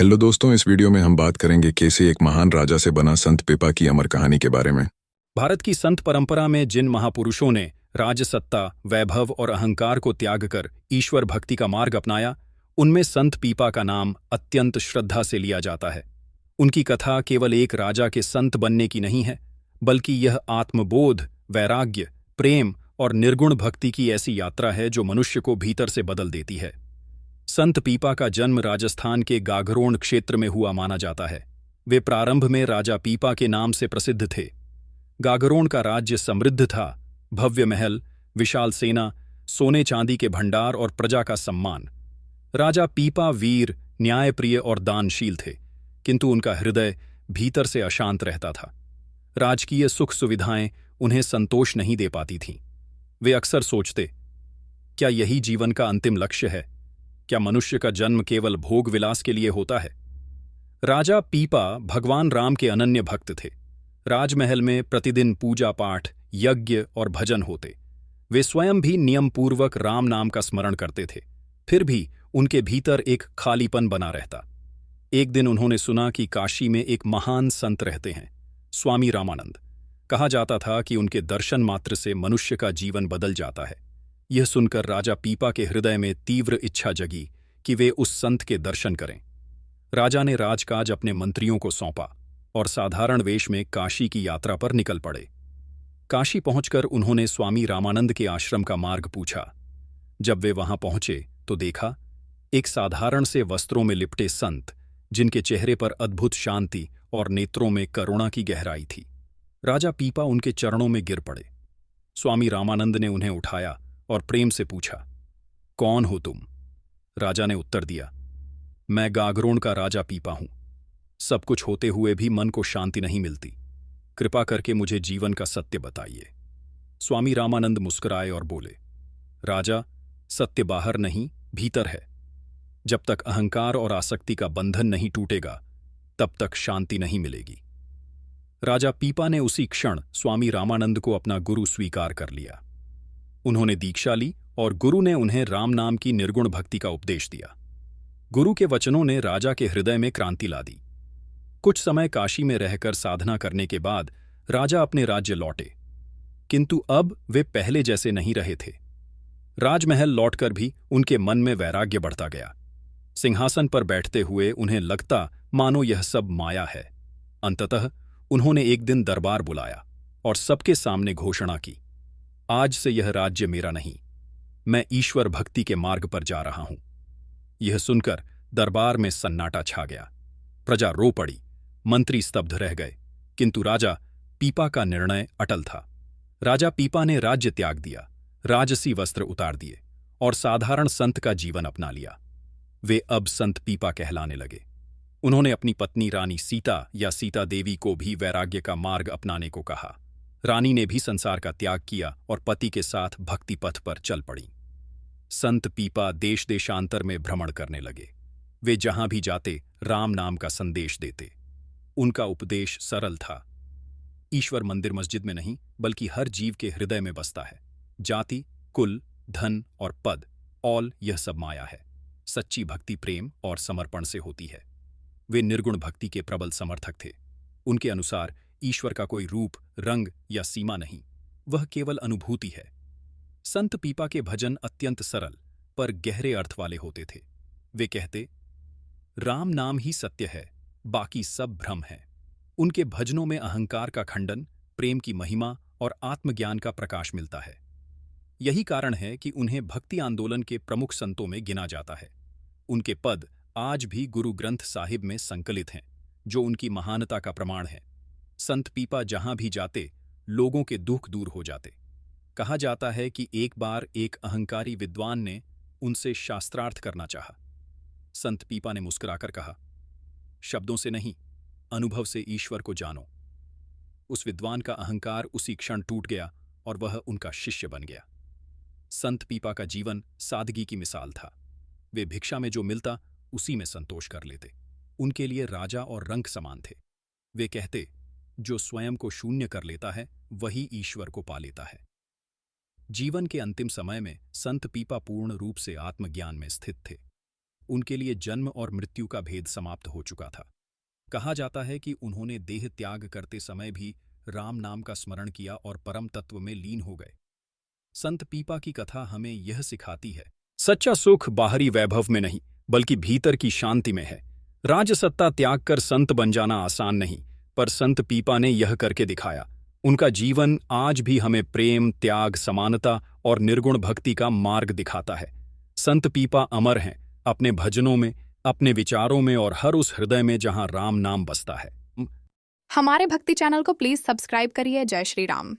Hello दोस्तों, इस video में हम बात करेंगे कैसे एक महान राजा से बना संत पीपा की अमर कहानी के बारे में। भारत की संत परंपरा में जिन महापुरुषों ने राजसत्ता, वैभव और अहंकार को त्याग कर ईश्वर भक्ति का मार्ग अपनाया, उनमें संत पीपा का नाम अत्यंत श्रद्धा से लिया जाता है। उनकी कथा केवल एक राजा के संत बनने की नहीं है, बल्कि यह आत्मबोध, वैराग्य, प्रेम और निर्गुण भक्ति की ऐसी यात्रा है जो मनुष्य को भीतर से बदल देती है। संत पीपा का जन्म राजस्थान के गागरोण क्षेत्र में हुआ माना जाता है। वे प्रारंभ में राजा पीपा के नाम से प्रसिद्ध थे। गागरोण का राज्य समृद्ध था। भव्य महल, विशाल सेना, सोने चांदी के भंडार और प्रजा का सम्मान। राजा पीपा वीर, न्यायप्रिय और दानशील थे, किंतु उनका हृदय भीतर से अशांत रहता था। राजकीय सुख सुविधाएं उन्हें संतोष नहीं दे पाती थीं। वे अक्सर सोचते, क्या यही जीवन का अंतिम लक्ष्य है? क्या मनुष्य का जन्म केवल भोग विलास के लिए होता है? राजा पीपा भगवान राम के अनन्य भक्त थे। राजमहल में प्रतिदिन पूजा पाठ, यज्ञ और भजन होते। वे स्वयं भी नियमपूर्वक राम नाम का स्मरण करते थे। फिर भी उनके भीतर एक खालीपन बना रहता। एक दिन उन्होंने सुना कि काशी में एक महान संत रहते हैं, स्वामी रामानंद। कहा जाता था कि उनके दर्शन मात्र से मनुष्य का जीवन बदल जाता है। यह सुनकर राजा पीपा के हृदय में तीव्र इच्छा जगी कि वे उस संत के दर्शन करें। राजा ने राजकाज अपने मंत्रियों को सौंपा और साधारण वेश में काशी की यात्रा पर निकल पड़े। काशी पहुंचकर उन्होंने स्वामी रामानंद के आश्रम का मार्ग पूछा। जब वे वहां पहुंचे तो देखा एक साधारण से वस्त्रों में लिपटे संत, जिनके चेहरे पर अद्भुत शांति और नेत्रों में करुणा की गहराई थी। राजा पीपा उनके चरणों में गिर पड़े। स्वामी रामानंद ने उन्हें उठाया और प्रेम से पूछा, कौन हो तुम? राजा ने उत्तर दिया, मैं गागरोण का राजा पीपा हूं। सब कुछ होते हुए भी मन को शांति नहीं मिलती। कृपा करके मुझे जीवन का सत्य बताइए। स्वामी रामानंद मुस्कुराए और बोले, राजा, सत्य बाहर नहीं, भीतर है। जब तक अहंकार और आसक्ति का बंधन नहीं टूटेगा, तब तक शांति नहीं मिलेगी। राजा पीपा ने उसी क्षण स्वामी रामानंद को अपना गुरु स्वीकार कर लिया। उन्होंने दीक्षा ली और गुरु ने उन्हें राम नाम की निर्गुण भक्ति का उपदेश दिया। गुरु के वचनों ने राजा के हृदय में क्रांति ला दी। कुछ समय काशी में रहकर साधना करने के बाद राजा अपने राज्य लौटे, किंतु अब वे पहले जैसे नहीं रहे थे। राजमहल लौटकर भी उनके मन में वैराग्य बढ़ता गया। सिंहासन पर बैठते हुए उन्हें लगता मानो यह सब माया है। अंततः उन्होंने एक दिन दरबार बुलाया और सबके सामने घोषणा की, आज से यह राज्य मेरा नहीं, मैं ईश्वर भक्ति के मार्ग पर जा रहा हूं। यह सुनकर दरबार में सन्नाटा छा गया। प्रजा रो पड़ी, मंत्री स्तब्ध रह गए, किंतु राजा पीपा का निर्णय अटल था। राजा पीपा ने राज्य त्याग दिया, राजसी वस्त्र उतार दिए और साधारण संत का जीवन अपना लिया। वे अब संत पीपा कहलाने लगे। उन्होंने अपनी पत्नी रानी सीता या सीता देवी को भी वैराग्य का मार्ग अपनाने को कहा। रानी ने भी संसार का त्याग किया और पति के साथ भक्ति पथ पर चल पड़ी। संत पीपा देश देशांतर में भ्रमण करने लगे। वे जहां भी जाते राम नाम का संदेश देते। उनका उपदेश सरल था, ईश्वर मंदिर मस्जिद में नहीं, बल्कि हर जीव के हृदय में बसता है। जाति, कुल, धन और पद, ऑल यह सब माया है। सच्ची भक्ति प्रेम और समर्पण से होती है। वे निर्गुण भक्ति के प्रबल समर्थक थे। उनके अनुसार ईश्वर का कोई रूप, रंग या सीमा नहीं, वह केवल अनुभूति है। संत पीपा के भजन अत्यंत सरल पर गहरे अर्थ वाले होते थे। वे कहते, राम नाम ही सत्य है, बाकी सब भ्रम है। उनके भजनों में अहंकार का खंडन, प्रेम की महिमा और आत्मज्ञान का प्रकाश मिलता है। यही कारण है कि उन्हें भक्ति आंदोलन के प्रमुख संतों में गिना जाता है। उनके पद आज भी गुरु ग्रंथ साहिब में संकलित हैं, जो उनकी महानता का प्रमाण है। संत पीपा जहां भी जाते, लोगों के दुख दूर हो जाते। कहा जाता है कि एक बार एक अहंकारी विद्वान ने उनसे शास्त्रार्थ करना चाहा। संत पीपा ने मुस्कुराकर कहा, शब्दों से नहीं, अनुभव से ईश्वर को जानो। उस विद्वान का अहंकार उसी क्षण टूट गया और वह उनका शिष्य बन गया। संत पीपा का जीवन सादगी की मिसाल था। वे भिक्षा में जो मिलता उसी में संतोष कर लेते। उनके लिए राजा और रंक समान थे। वे कहते, जो स्वयं को शून्य कर लेता है वही ईश्वर को पा लेता है। जीवन के अंतिम समय में संत पीपा पूर्ण रूप से आत्मज्ञान में स्थित थे। उनके लिए जन्म और मृत्यु का भेद समाप्त हो चुका था। कहा जाता है कि उन्होंने देह त्याग करते समय भी राम नाम का स्मरण किया और परम तत्व में लीन हो गए। संत पीपा की कथा हमें यह सिखाती है, सच्चा सुख बाहरी वैभव में नहीं बल्कि भीतर की शांति में है। राजसत्ता त्याग कर संत बन जाना आसान नहीं, पर संत पीपा ने यह करके दिखाया। उनका जीवन आज भी हमें प्रेम, त्याग, समानता और निर्गुण भक्ति का मार्ग दिखाता है। संत पीपा अमर हैं, अपने भजनों में, अपने विचारों में और हर उस हृदय में जहां राम नाम बसता है। हमारे भक्ति चैनल को प्लीज सब्सक्राइब करिए। जय श्री राम।